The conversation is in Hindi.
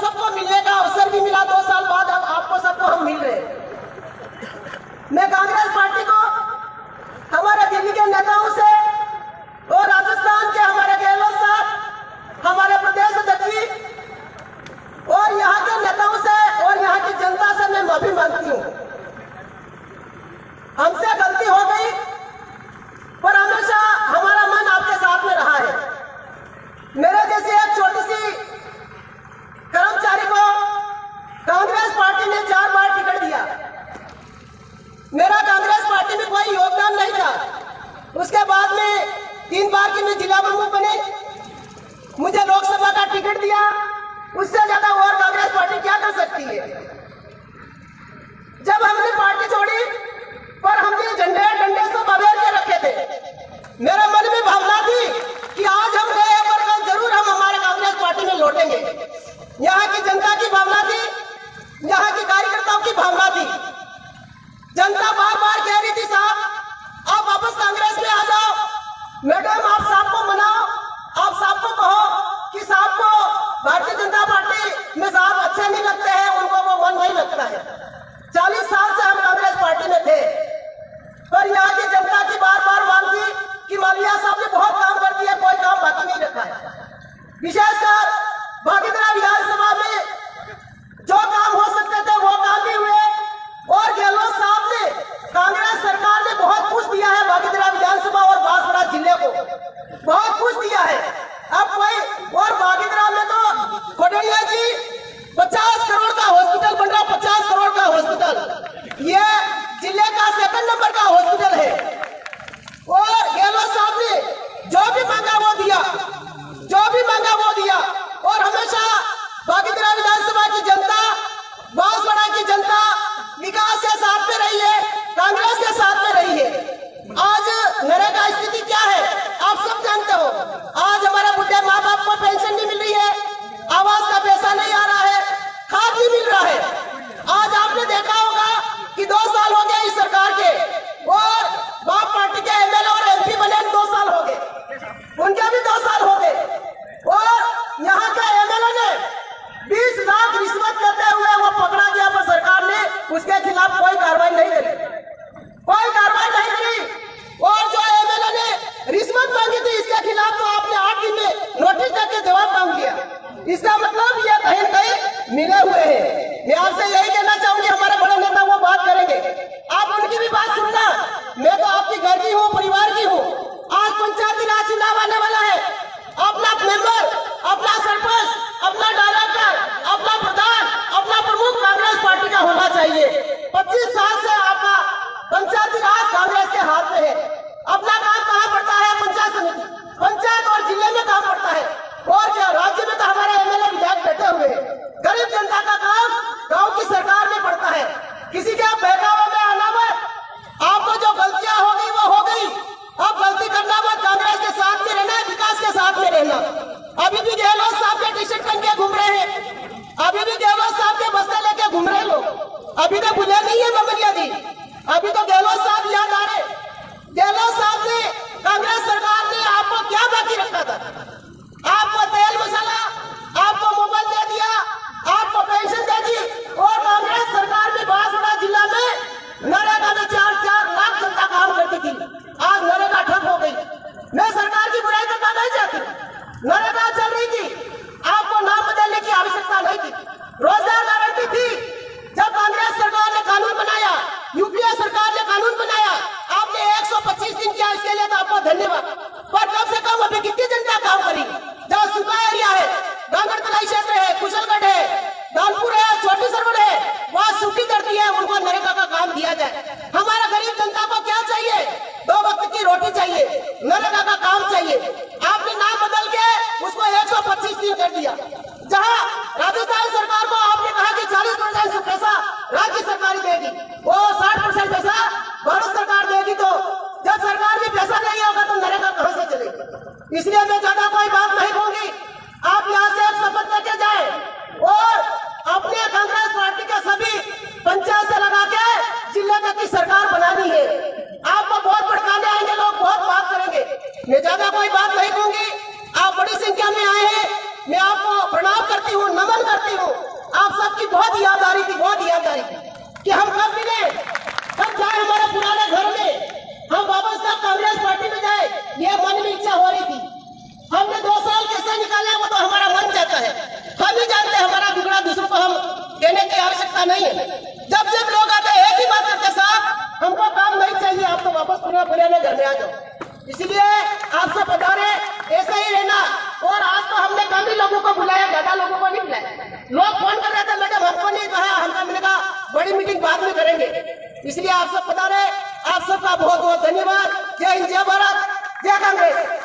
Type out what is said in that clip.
सबको मिलने का अवसर भी मिला। 2 साल बाद अब आपको सबको हम मिल रहे। मैं कांग्रेस पार्टी को हमारे दिल्ली के नेताओं से और राजस्थान के हमारे गहलोत साहब, हमारे प्रदेश अध्यक्ष और यहाँ के नेताओं से और यहाँ की जनता से मैं माफी मांगती हूँ। हमसे गलती हो गई, पर हमेशा हमारा मन आपके साथ में रहा है। मेरे जैसे एक छोटी सी कर्मचारी को कांग्रेस पार्टी ने 4 बार टिकट दिया। मेरा कांग्रेस पार्टी में कोई योगदान नहीं था। उसके बाद में 3 बार की मैं जिला प्रमुख बने, मुझे लोकसभा का टिकट दिया। उससे ज्यादा और कांग्रेस पार्टी क्या कर सकती है। जब हमने पार्टी छोड़ी, पर हमने डंडे से बगैर के रखे थे। मेरे मन में भावना थी कि आज हम गए पर जरूर हम हमारे कांग्रेस पार्टी में लौटेंगे। यहाँ की जनता की भावना थी, यहाँ के कार्यकर्ताओं की भावना थी। जनता बार बार कह रही थी साहब आप वापस कांग्रेस में आ जाओ, मैडम आप साहब को मनाओ, आप साहब को कहो कि साहब को भारतीय जनता पार्टी में साहब अच्छे नहीं लगते हैं, उनको वो मन नहीं लगता है। 40 साल से हम कांग्रेस पार्टी में थे, पर यहाँ की जनता की बार बार मांग थी कि मालिया साहब ने बहुत काम कर दिया, कोई काम बाकी नहीं रखा है। विशेषकर भागीरथी विधानसभा में जो काम हो सकते थे वो काम भी हुए, और गहलोत साहब ने कांग्रेस सरकार ने बहुत कुछ दिया है भागीरथी विधानसभा और बांसवाड़ा जिले को, बहुत कुछ दिया है। अब कोई और भागीरथी में तो कोडड़िया जी 50 करोड़ का हॉस्पिटल बन रहा, 50 करोड़ का हॉस्पिटल, ये जिले का 2nd नंबर का हॉस्पिटल है। और गहलोत साहब ने जो भी मांगा वो दिया, जो भी मांगा वो दिया। और हमेशा भागीरथी विधानसभा की जनता, बांसवाड़ा की जनता विकास के साथ में रही है, कांग्रेस के साथ में रही है। आज नरेगा स्थिति क्या है आप सब जानते हो। आज हमारे बुढ़े माँ बाप को पेंशन नहीं मिल रही है, आवास का पैसा नहीं आ रहा है, खाद नहीं मिल रहा है। आज आपने देखा होगा कि 2 साल हो गए इस सरकार के, और बाप पार्टी के एमएलए और एमपी बने 2 साल हो गए, उनके भी 2 साल हो गए। और यहाँ के एमएलए ने 20 लाख रिश्वत लेते हुए वो पकड़ा गया, पर सरकार ने उसके खिलाफ कोई कार्रवाई नहीं करी, कोई कार्रवाई नहीं करी। और जो एमएलए ने रिश्वत मांगी थी इसके खिलाफ तो आपने 8 दिन में नोटिस देके जवाब मांग लिया। इसका मतलब ये कहीं कहीं मिले हुए हैं। मैं आपसे यही कहना चाहूंगी, हमारे बड़े नेता वो बात करेंगे, आप उनकी भी बात सुनना। मैं तो आपकी घर की हूँ, परिवार की हूँ। आज पंचायती राज चुनाव आने वाला है, अपना मेंबर, अपना सरपंच, अपना डायरेक्टर, अपना प्रधान, अपना प्रमुख कांग्रेस पार्टी का होना चाहिए। 25 साल से आपका पंचायती राज कांग्रेस के हाथ में है। अपना काम कहाँ पड़ता है, पंचायत समिति, पंचायत और जिले में काम पड़ता है। और क्या राज्य में तो हमारे एमएलए विधायक बैठे हुए हैं। गरीब जनता का काम गांव की सरकार में पड़ता है। किसी के बहकावे में आना मत, आपको जो गलतियां हो गई वो हो गई, अब गलती करना मत, कांग्रेस के साथ में रहना, विकास के साथ में रहना। अभी भी गहलोत साहब के टी-शर्ट पहन के घूम रहे हैं, अभी भी गहलोत साहब के बस्ते लेके घूम रहे लोग, अभी तो भूले नहीं है ममरिया जी, अभी तो गहलोत साहब याद आ रहे। गहलोत साहब ने, कांग्रेस सरकार ने आपको क्या बाकी रखा था? आपको तेल मसाला, आपको मोबाइल दे दिया, आपको पेंशन दे दी। और कांग्रेस सरकार में बांसवाड़ा जिला में नरेगा में 4-4 लाख जनता काम करती थी, आज नरेगा ठप हो गई। मैं सरकार की बुराई करना नहीं चाहती, नरेगा चल रही थी, आपको नाम बदलने की आवश्यकता नहीं थी, रोजगार गारंटी थी। जब कांग्रेस सरकार ने कानून बनाया, यूपीए सरकार ने कानून बनाया, आपने 125 दिन किया, इसके लिए तो आपको धन्यवाद। पर कम से कम अभी कितनी जनता काम करी? जहाँ सूखा एरिया है, गांगर तलाई क्षेत्र है, कुशलगढ़ है, दानपुर है, छोटी सरवड़ है, वहाँ सूखी धरती है, उनको नरेगा का काम दिया जाए। हमारा गरीब जनता को क्या चाहिए? 2 वक्त की रोटी चाहिए, नरेगा का काम चाहिए। आपने नाम बदल के उसको 125 दिन कर दिया। जहाँ राजस्थान सरकार को आपने कहा कि 40% पैसा राज्य सरकार देगी, वो 60% पैसा भारत सरकार देगी। तो जब सरकार भी पैसा नहीं होगा तो नरेगा कहां से चलेगी? इसलिए मैं ज्यादा कोई बात नहीं कहूंगी। आप यहाँ से शपथ लेके जाए और अपने कांग्रेस पार्टी के सभी पंचायत से लगा के जिले तक की सरकार बनानी है। आपको बहुत भड़काने आएंगे लोग, बहुत बात करेंगे, मैं ज्यादा कोई बात नहीं कहूंगी। आप बड़ी संख्या में आए हैं, मैं आपको प्रणाम करती हूँ, नमन करती हूँ। निकाले वो तो हमारा मन चाहता है। हम भी जानते हैं हमारा दुगना दूसरों को हम देने की आवश्यकता नहीं है। जब जब लोग आते हैं एक ही बात करते, साहब हमको काम नहीं चाहिए, आप तो वापस पुराने घर में आ जाओ। इसलिए आपसे पधारे ऐसे ही रहना। और आज तो हमने कम ही लोगों को बुलाया, ज्यादा लोगों को नहीं बुलाया। लोग फोन कर रहे थे, मैडम हमको नहीं कहा, हमने कहा बड़ी मीटिंग बाद में करेंगे। इसलिए आप सब पधारे, आप सबका बहुत बहुत धन्यवाद। जय हिंद, जय भारत, जय कांग्रेस।